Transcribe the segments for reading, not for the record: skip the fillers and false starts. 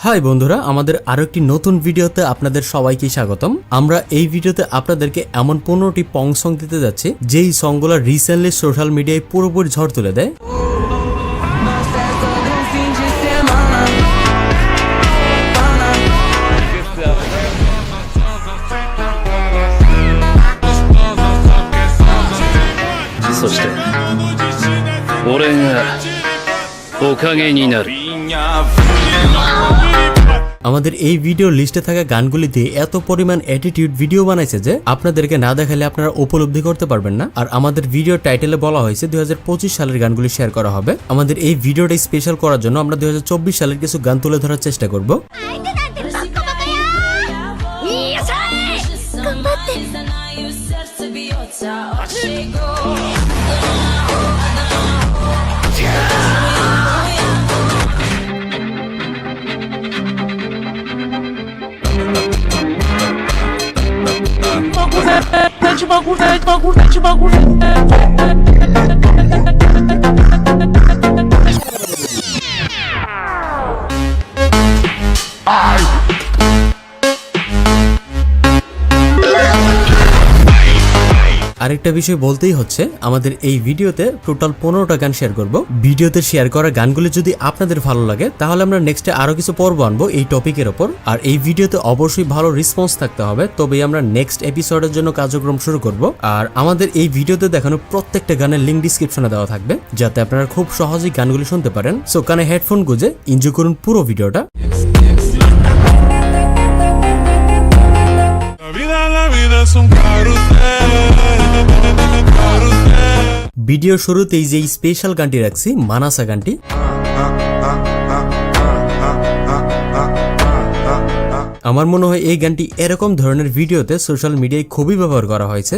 High বন্ধুরা, আমাদের আরো একটি নতুন ভিডিওতে আপনাদের সবাইকে স্বাগতম। আমরা এই ভিডিওতে আপনাদেরকে এমন 15টি পং সং দিতে যাচ্ছি যেই সংগুলো রিসেন্টলি সোশ্যাল মিডিয়ায় পুরোপুরি ঝড় তুলে দেয়। আমাদের এই ভিডিও লিস্টে থাকা গানগুলিতে এত পরিমাণ অ্যাটিটিউড ভিডিও বানাইছে যে আপনাদেরকে না দেখালে আপনারা উপলব্ধি করতে পারবেন না। আর আমাদের ভিডিও টাইটেলে বলা হয়েছে 2025 সালের গানগুলি শেয়ার করা হবে। আমাদের এই ভিডিওটা স্পেশাল করার জন্য আমরা 2024 সালের কিছু গান তুলে ধরার চেষ্টা করব। আরেকটা বিষয় বলতেই হচ্ছে, আমাদের এই ভিডিওতে টোটাল 15টা গান শেয়ার করব। ভিডিওতে শেয়ার করা গানগুলি যদি আপনাদের ভালো লাগে তাহলে আমরা নেক্সটে আরো কিছু পর্ব আনবো এই টপিকের ওপর। আর এই ভিডিওতে অবশ্যই ভালো রেসপন্স থাকতে হবে, তবেই আমরা নেক্সট এপিসোডের জন্য কার্যক্রম শুরু করব। আর আমাদের এই ভিডিওতে দেখানো প্রত্যেকটা গানের লিংক ডিসক্রিপশনে দেওয়া থাকবে, যাতে আপনারা খুব সহজেই গানগুলি শুনতে পারেন। সো কানে হেডফোন গুঁজে এনজয় করুন পুরো ভিডিওটা। ভিডিও শুরুতেই যে স্পেশাল গানটি রাখছি, মানাসা গানটি। আমার মনে হয় এই গানটি এরকম ধরনের ভিডিওতে সোশ্যাল মিডিয়ায় খুবই ব্যবহার করা হয়েছে।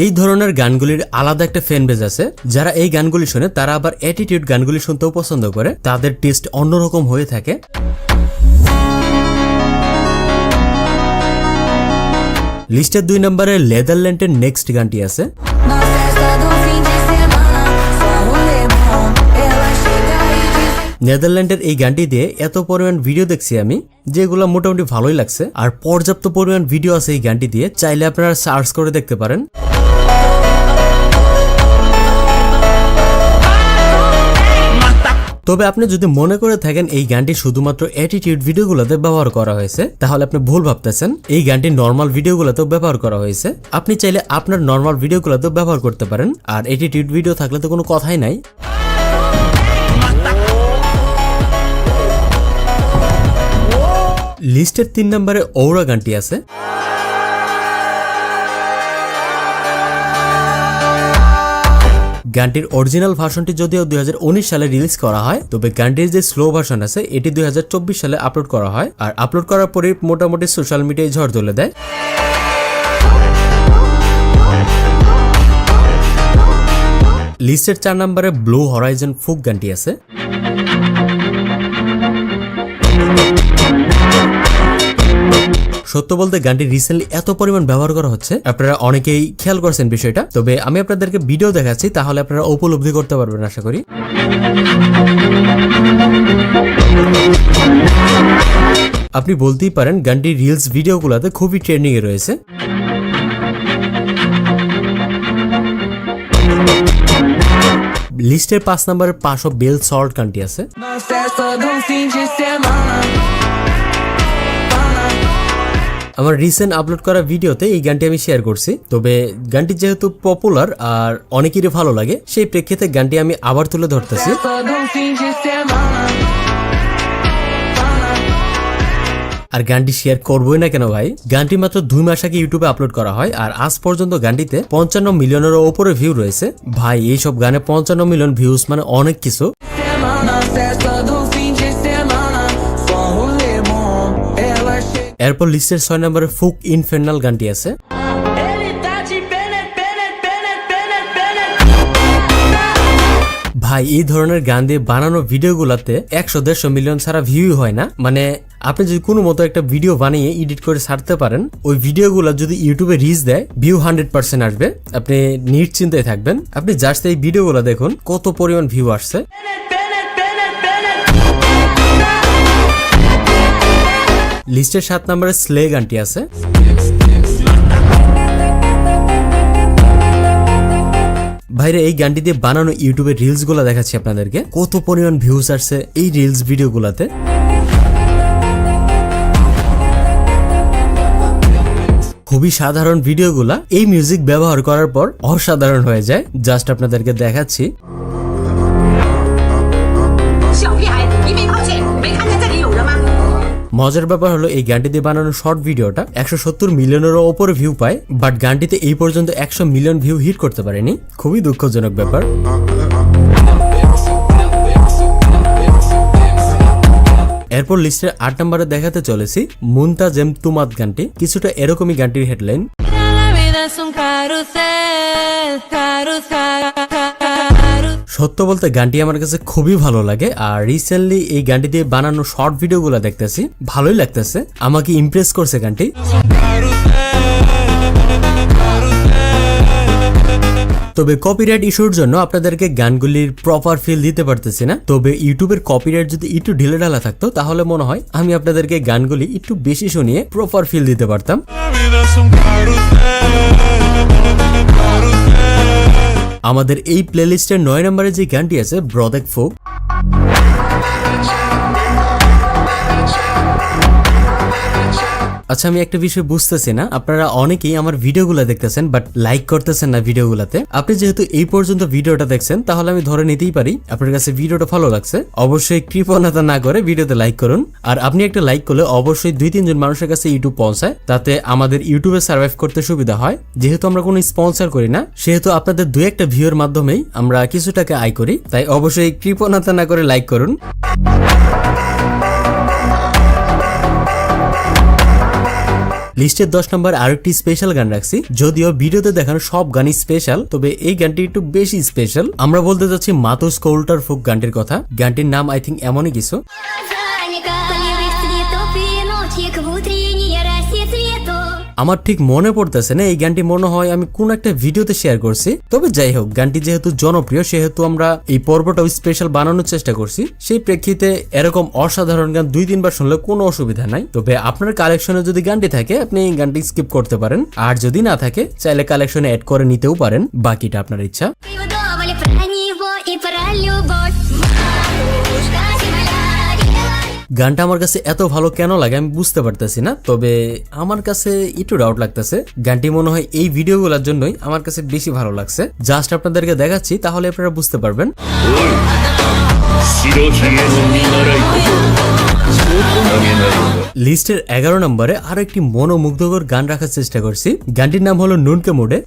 এই ধরনের গানগুলির আলাদা একটা ফ্যান বেজ আছে। যারা এই গানগুলি শুনে তারা আবার অ্যাটিটিউড গানগুলি শুনতেও পছন্দ করে, তাদের টেস্ট অন্যরকম হয়ে থাকে। লিস্টের 2 নম্বরে নেদারল্যান্ডের নেক্সট গানটি আছে। নেদারল্যান্ডের এই গানটি দিয়ে এত পরিমাণ ভিডিও দেখছি আমি, যেগুলো মোটামুটি ভালোই লাগছে। আর পর্যাপ্ত পরিমাণ ভিডিও আছে এই গানটি দিয়ে, চাইলে আপনারা সার্চ করে দেখতে পারেন। তবে আপনি যদি মনে করে থাকেন এই গানটি শুধুমাত্র অ্যাটিটিউড ভিডিওগুলোতে ব্যবহার করা হয়েছে, তাহলে আপনি ভুল ভাবতেছেন। এই গানটি নর্মাল ভিডিওগুলোতেও ব্যবহার করা হয়েছে। আপনি চাইলে আপনার নর্মাল ভিডিওগুলোতেও ব্যবহার করতে পারেন। আর অ্যাটিটিউড ভিডিও থাকলে তো কোনো কথাই নাই। লিস্টের 3 নম্বরে ওরা গানটি আছে। গানটির অরিজিনাল ভার্সনটি যদিও 2019 সালে রিলিজ করা হয়, তবে গানটির যে স্লো ভার্সন আছে এটি 2024 সালে আপলোড করা হয়। আর আপলোড করার পরে মোটামুটি সোশ্যাল মিডিয়ায় ঝড় তুলে দেয়। লিস্টের 4 নম্বরে ব্লু হরাইজন ফুক গানটি আছে। সত্য বলতে গানটি রিসেন্টলি এত পরিমাণ ব্যবহার করা হচ্ছে, আপনারা অনেকেই খেয়াল করছেন বিষয়টা। তবে আমি আপনাদেরকে ভিডিও দেখাচ্ছি, তাহলে আপনারা উপলব্ধি করতে পারবেন আশা করি। আপনি বলতেই পারেন গানটি রিলস ভিডিওগুলোতে খুবই ট্রেন্ডিং এ রয়েছে। লিস্টের 5 নম্বরে পাশ অফ বেল সল্ট গানটি আছে। আমার রিসেন্ট আপলোড করা ভিডিওতে এই গানটি আমি শেয়ার করছি। তবে গানটি যেহেতু পপুলার আর অনেকেরই ভালো লাগে, সেই প্রেক্ষিতে গানটি আমি আবার তুলে ধরতেছি। আর গানটি শেয়ার করবোই না কেন ভাই? গানটি মাত্র 2 মাস আগে ইউটিউবে আপলোড করা হয়, আর আজ পর্যন্ত গানটিতে 55 মিলিয়নেরও উপরে ভিউ রয়েছে। ভাই, এইসব গানে 55 মিলিয়ন ভিউজ মানে অনেক কিছু। এরপর লিস্টের 6 নম্বরে ফুক ইনফের্নাল গানটি আছে। ভাই এই ধরনের গান দিয়ে বানানো ভিডিওগুলোতে 100-150 মিলিয়ন ছাড়া ভিউ হয় না। মানে আপনি যদি কোনো মতো একটা ভিডিও বানিয়ে এডিট করে ছাড়তে পারেন, ওই ভিডিওগুলো যদি ইউটিউবে রিচ দেয় ভিউ 100% আসবে, আপনি নিশ্চিন্তায় থাকবেন। আপনি জাস্ট এই ভিডিওগুলো দেখুন কত পরিমাণ ভিউ আসছে। লিস্টের 7 নম্বরে স্লে গানটি আছে। ভাইরে এই গানটি দিয়ে বানানো ইউটিউবের রিলস গুলা দেখাচ্ছি আপনাদেরকে, কত পরিমাণ ভিউজ আসছে এই রিলস ভিডিও গুলাতে। খুবই সাধারণ ভিডিওগুলা এই মিউজিক ব্যবহার করার পর অসাধারণ হয়ে যায়। জাস্ট আপনাদেরকে দেখাচ্ছি। মজার ব্যাপার হলো এই গানটি দিয়ে বানানো শর্ট ভিডিওটা 170 মিলিয়নেরও ওপরে ভিউ পায়, বাট গানটিতে এই পর্যন্ত 100 মিলিয়ন ভিউ হিট করতে পারেনি। খুবই দুঃখজনক ব্যাপার। এরপর লিস্টের 8 নম্বরে দেখাতে চলেছি মুনতাজেম তুমাত গানটি। কিছুটা এরকমই গানটির হেডলাইন। সত্য বলতে গানটি আমার কাছে খুবই ভালো লাগে, আর রিসেন্টলি এই গানটি দিয়ে বানানো শর্ট ভিডিওগুলো দেখতেছি, ভালোই লাগতেছে, আমাকে ইমপ্রেস করছে গানটি। তবে কপিরাইট ইস্যুর জন্য আপনাদেরকে গানগুলির প্রপার ফিল দিতে পারতেছি না। তবে ইউটিউবের কপিরাইট যদি একটু ঢিলেঢালা থাকতো তাহলে মনে হয় আমি আপনাদেরকে গানগুলি একটু বেশি শুনিয়ে প্রপার ফিল দিতে পারতাম। আমাদের এই প্লেলিস্টের 9 নম্বরে যে গানটি আছে ব্রদেক ফোক। আচ্ছা, আমি একটা বিষয় বুঝতেছি না, আপনারা অনেকেই আমার ভিডিওগুলো দেখতেছেন বাট লাইক করতেছেন না ভিডিওগুলোতে। আপনি যেহেতু এই পর্যন্ত ভিডিওটা দেখছেন তাহলে আমি ধরে নিতেই পারি আপনার কাছে ভিডিওটা ভালো লাগছে। অবশ্যই কৃপণতা না করে ভিডিওতে লাইক করুন, আর আপনি একটা লাইক করলে অবশ্যই 2-3 জন মানুষের কাছে ইউটিউব পৌঁছায়, তাতে আমাদের ইউটিউবে সার্ভাইভ করতে সুবিধা হয়। যেহেতু আমরা কোনো স্পন্সর করি না, সেহেতু আপনাদের 2-1টা ভিউর মাধ্যমেই আমরা কিছু টাকা আয় করি, তাই অবশ্যই কৃপণতা না করে লাইক করুন। লিস্টের 10 নম্বর আরেকটি স্পেশাল গান রাখছি। যদিও ভিডিওতে দেখানো সব গানই স্পেশাল, তবে এই গানটি একটু বেশি স্পেশাল। আমরা বলতে যাচ্ছি মাতুস কৌল্টার ফোক গানটির কথা। গানটির নাম আই থিঙ্ক এমনই কিছু। আমার ঠিক মনে পড়তেছে না এই গানটি, মনে হয় আমি কোন একটা ভিডিওতে শেয়ার করছি। তবে যাই হোক, গানটি যেহেতু জনপ্রিয় সেহেতু আমরা এই পর্বটাও স্পেশাল বানানোর চেষ্টা করছি। সেই প্রেক্ষিতে এরকম অসাধারণ গান 2-3 বার শুনলে কোনো অসুবিধা নাই। তবে আপনার কালেকশনে যদি গানটি থাকে আপনি এই গানটি স্কিপ করতে পারেন, আর যদি না থাকে চাইলে কালেকশনে অ্যাড করে নিতেও পারেন, বাকিটা আপনার ইচ্ছা। গানটা আমার কাছে এত ভালো কেন লাগে আমি বুঝতে পারতেছি না, তবে আমার কাছে একটু ডাউট লাগতেছে। গানটি মনে হয় এই ভিডিওগুলোর জন্যই আমার কাছে বেশি ভালো লাগছে। জাস্ট আপনাদেরকে দেখাচ্ছি তাহলে আপনারা বুঝতে পারবেন। লিস্টের 11 নম্বরে আরো একটি মনোমুগ্ধকর গান রাখার চেষ্টা করছি। গানটির নাম হলো নুনকে মোড়ে।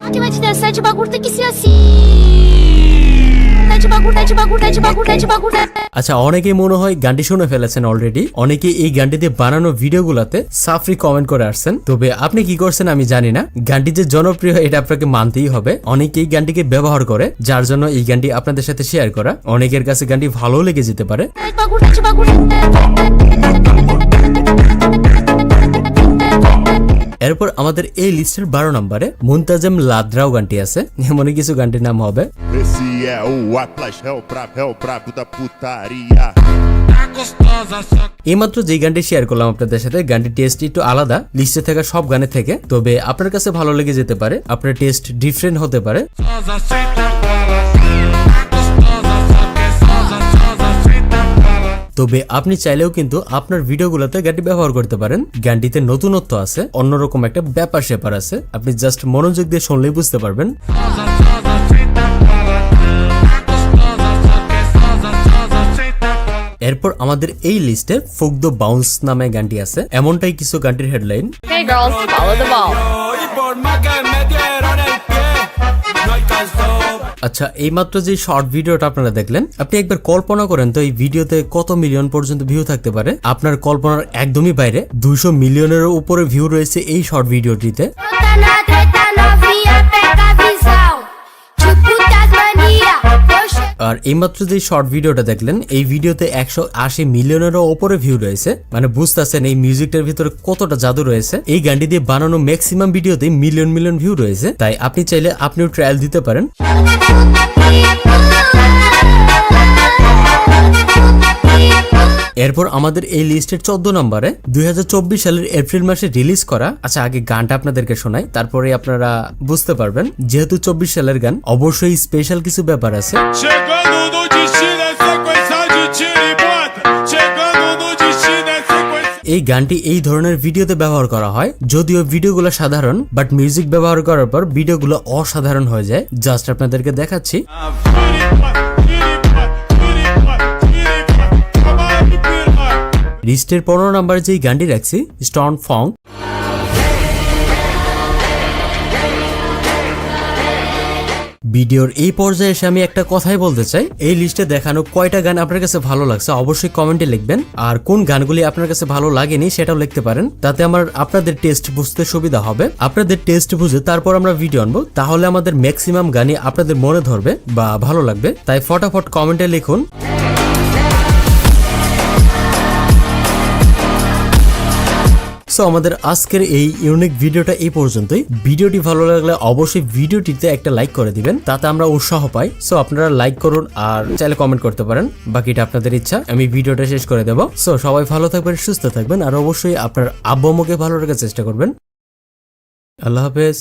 আচ্ছা, অনেকেই মনে হয় গানটি শুনে ফেলেছেন অলরেডি। অনেকে এই গানটি দিয়ে বানানো ভিডিওগুলোতে সাফরি কমেন্ট করে আসছেন। তবে আপনি কি করছেন আমি জানি না, গানটি যে জনপ্রিয় এটা আপনাকে মানতেই হবে। অনেকেই গানটিকে ব্যবহার করে, যার জন্য এই গানটি আপনাদের সাথে শেয়ার করা। অনেকের কাছে গানটি ভালো লেগে যেতে পারে। এরপর আমাদের এই লিস্টের 12 নম্বরে মুনতাজেম লাদ্রাও গানটি আছে। এমনই কিছু গানটির নাম হবে। এইমাত্র যে গানটি শেয়ার করলাম আপনাদের সাথে, গানটির টেস্ট একটু আলাদা লিস্টে থাকা সব গানের থেকে। তবে আপনার কাছে ভালো লেগে যেতে পারে, আপনার টেস্ট ডিফারেন্ট হতে পারে। তবে আপনি চাইলেও কিন্তু আপনার ভিডিওগুলোতে গানটি ব্যবহার করতে পারেন। গানটিতে নতুনত্ব আছে, অন্যরকম একটা ব্যাপার স্যাপার আছে, আপনি জাস্ট মনোযোগ দিয়ে শুনলেই বুঝতে পারবেন। এরপর আমাদের এই লিস্টে ফোক দ্য বাউন্স নামে গানটি আছে। এমনটাই কিছু গানটির হেডলাইন। আচ্ছা, এইমাত্র যে শর্ট ভিডিওটা আপনারা দেখলেন, আপনি একবার কল্পনা করেন তো এই ভিডিওতে কত মিলিয়ন পর্যন্ত ভিউ থাকতে পারে। আপনার কল্পনার একদমই বাইরে 200 মিলিয়নের উপরে ভিউ রয়েছে এই শর্ট ভিডিওটিতে। আর এইমাত্র যে শর্ট ভিডিওটা দেখলেন এই ভিডিওতে 180 মিলিয়নেরও ওপরে ভিউ রয়েছে, মানে বুঝতেছেন এই মিউজিকটার ভিতরে কতটা জাদু রয়েছে। এই গানটি দিয়ে বানানো ম্যাক্সিমাম ভিডিওতে মিলিয়ন মিলিয়ন ভিউ রয়েছে, তাই আপনি চাইলে আপনিও ট্রায়াল দিতে পারেন। এরপর আমাদের এই লিস্টের 14 নম্বরে 2024 সালের এপ্রিল মাসে রিলিজ করা, আচ্ছা আগে গানটা আপনাদেরকে শোনাই তারপরে আপনারা বুঝতে পারবেন। যেহেতু 24 সালের গান অবশ্যই স্পেশাল কিছু ব্যাপার আছে। এই গানটি এই ধরনের ভিডিওতে ব্যবহার করা হয়, যদিও ভিডিওগুলো সাধারণ বাট মিউজিক ব্যবহার করার পর ভিডিওগুলো অসাধারণ হয়ে যায়। জাস্ট আপনাদেরকে দেখাচ্ছি। লিস্টের 15 নম্বরে যেই গানটি রাখছি স্টোন ফং। ভিডিওর এই পর্যায়ে এসে আমি একটা কথাই বলতে চাই, এই লিস্টে দেখানো কয়টা গান আপনার কাছে ভালো লাগছে অবশ্যই কমেন্টে লিখবেন, আর কোন গানগুলি আপনার কাছে ভালো লাগেনি সেটাও লিখতে পারেন, তাতে আপনাদের টেস্ট বুঝতে সুবিধা হবে। আপনাদের টেস্ট বুঝে তারপর আমরা ভিডিও আনবো, তাহলে আমাদের ম্যাক্সিমাম গানই আপনাদের মনে ধরবে বা ভালো লাগবে। তাই ফটাফট কমেন্টে লিখুন। সো আমাদের আজকের এই ইউনিক ভিডিওটা এই পর্যন্তই। ভিডিওটি ভালো লাগলে অবশ্যই ভিডিওটিতে একটা লাইক করে দিবেন, তাতে আমরা উৎসাহ পাই। সো আপনারা লাইক করুন আর চাইলে কমেন্ট করতে পারেন, বাকিটা আপনাদের ইচ্ছা। আমি ভিডিওটা শেষ করে দেব। সো সবাই ভালো থাকবেন, সুস্থ থাকবেন, আর অবশ্যই আপনার আব্বু আম্মুকে ভালো রাখার চেষ্টা করবেন। আল্লাহ হাফেজ।